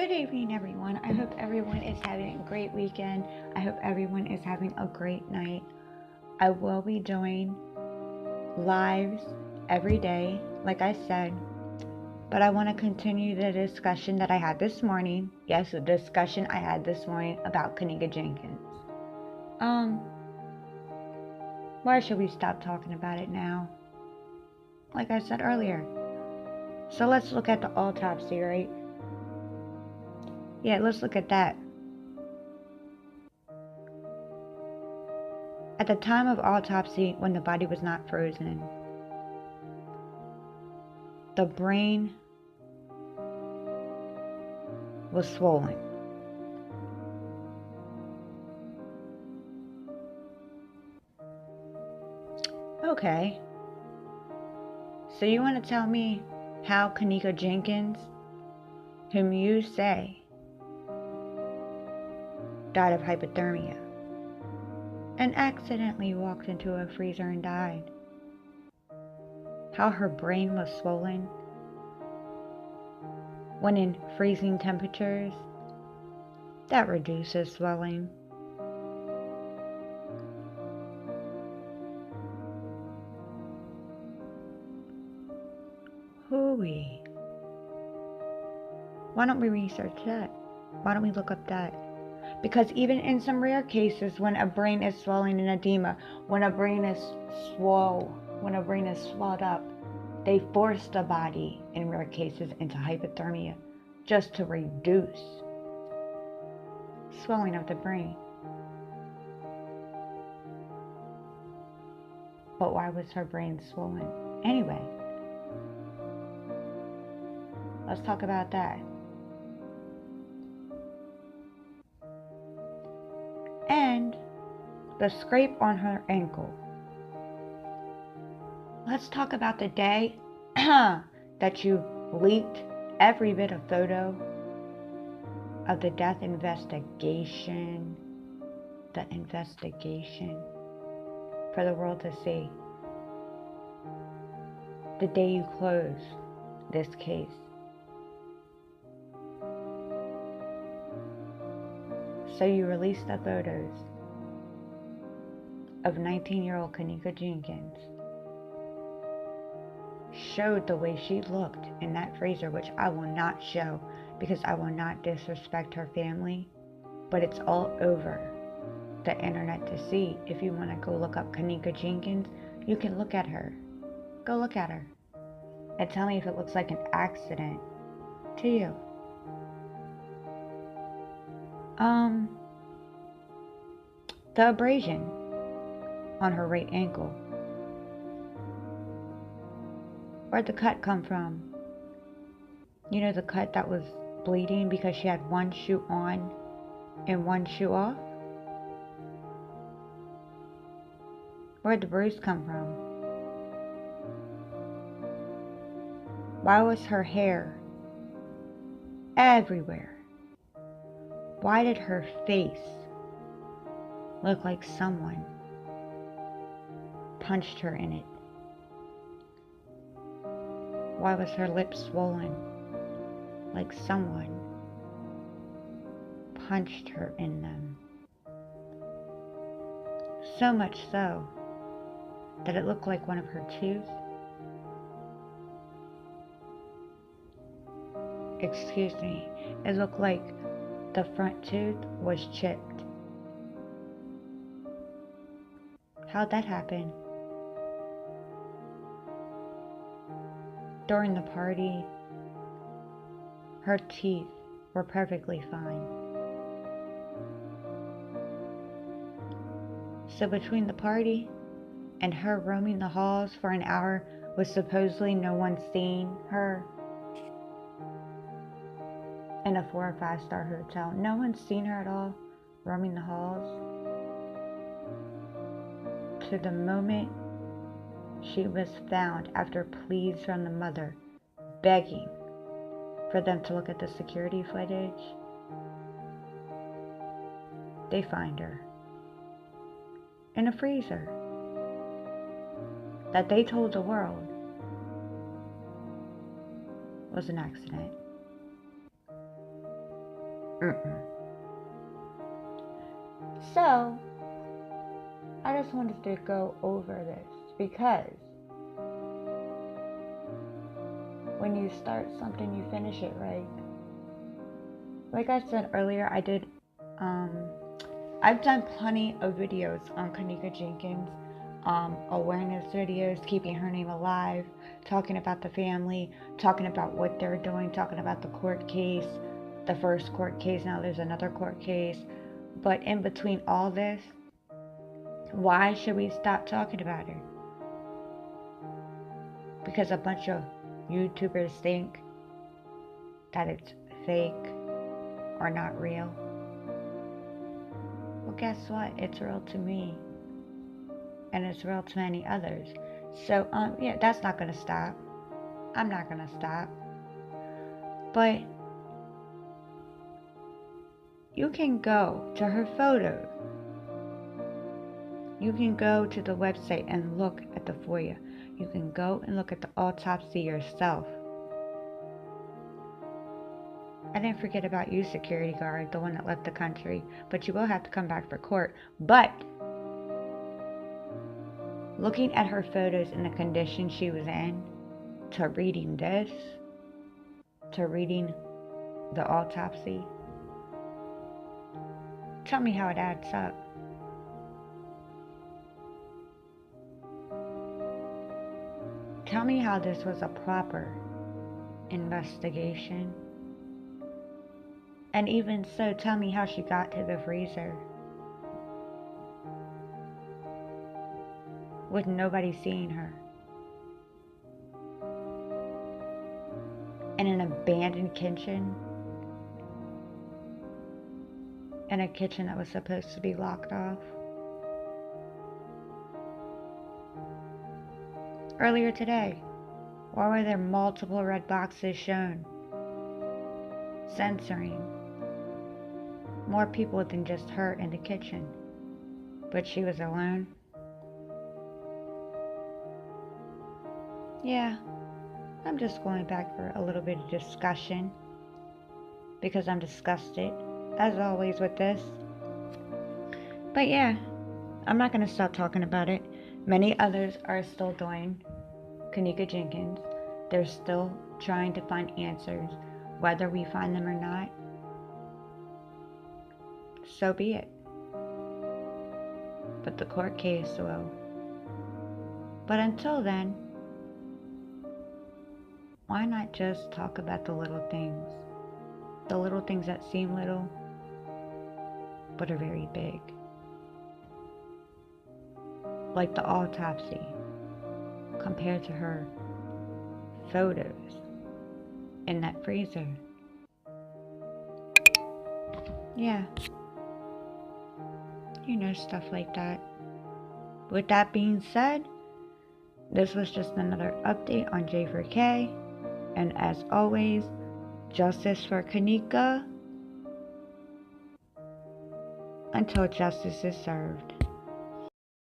Good evening, everyone. I hope everyone is having a great weekend. I hope everyone is having a great night. I will be doing lives every day, like I said, but I want to continue the discussion that I had this morning. Yes, the discussion I had this morning about Kenneka Jenkins. Why should we stop talking about it now? Like I said earlier. So let's look at the autopsy, right? Yeah, let's look at that. At the time of autopsy, when the body was not frozen, the brain was swollen. Okay. So you want to tell me how Kenneka Jenkins, whom you say died of hypothermia and accidentally walked into a freezer and died, how her brain was swollen when in freezing temperatures that reduces swelling? Hooey. Why don't we research that? Why don't we look up that? Because even in some rare cases, when a brain is swelling in edema, when a brain is swelled up, they force the body, in rare cases, into hypothermia just to reduce swelling of the brain. But why was her brain swollen? Anyway, let's talk about that. And the scrape on her ankle. Let's talk about the day that you leaked every bit of photo of the death investigation, for the world to see. The day you closed this case. So you released the photos of 19-year-old Kenneka Jenkins, showed the way she looked in that freezer, which I will not show because I will not disrespect her family, but it's all over the internet to see. If you want to go look up Kenneka Jenkins, you can look at her. Go look at her and tell me if it looks like an accident to you. The abrasion on her right ankle. Where'd the cut come from? You know, the cut that was bleeding because she had one shoe on and one shoe off? Where'd the bruise come from? Why was her hair everywhere? Why did her face look like someone punched her in it? Why was her lips swollen like someone punched her in them? So much so that it looked like one of her teeth. Excuse me, it looked like the front tooth was chipped. How'd that happen? During the party, her teeth were perfectly fine. So between the party and her roaming the halls for an hour with supposedly no one seeing her in a 4 or 5-star hotel, no one's seen her at all roaming the halls, to the moment she was found after pleas from the mother begging for them to look at the security footage, they find her in a freezer that they told the world was an accident. So, I just wanted to go over this because when you start something, you finish it, right? Like I said earlier, I've done plenty of videos on Kenneka Jenkins, awareness videos, keeping her name alive, talking about the family, talking about what they're doing, talking about the court case, the first court case, now there's another court case. But in between all this, why should we stop talking about her? Because a bunch of YouTubers think that it's fake or not real. Well, guess what? It's real to me. And it's real to many others. So, yeah, that's not going to stop. I'm not going to stop. But you can go to her photos. You can go to the website and look at the FOIA. You can go and look at the autopsy yourself. I didn't forget about you, security guard, the one that left the country, but you will have to come back for court. But looking at her photos and the condition she was in, to reading this, to reading the autopsy, tell me how it adds up. Tell me how this was a proper investigation. And even so, tell me how she got to the freezer with nobody seeing her. In an abandoned kitchen. In a kitchen that was supposed to be locked off. Earlier today, why were there multiple red boxes shown? Censoring more people than just her in the kitchen. But she was alone. Yeah, I'm just going back for a little bit of discussion because I'm disgusted, as always with this. But yeah, I'm not going to stop talking about it. Many others are still doing Kenneka Jenkins. They're still trying to find answers. Whether we find them or not, so be it. But the court case will. But until then, why not just talk about the little things? The little things that seem little, but are very big. Like the autopsy, compared to her photos in that freezer. Yeah. You know, stuff like that. With that being said, this was just another update on J4K. And as always, justice for Kenneka until justice is served.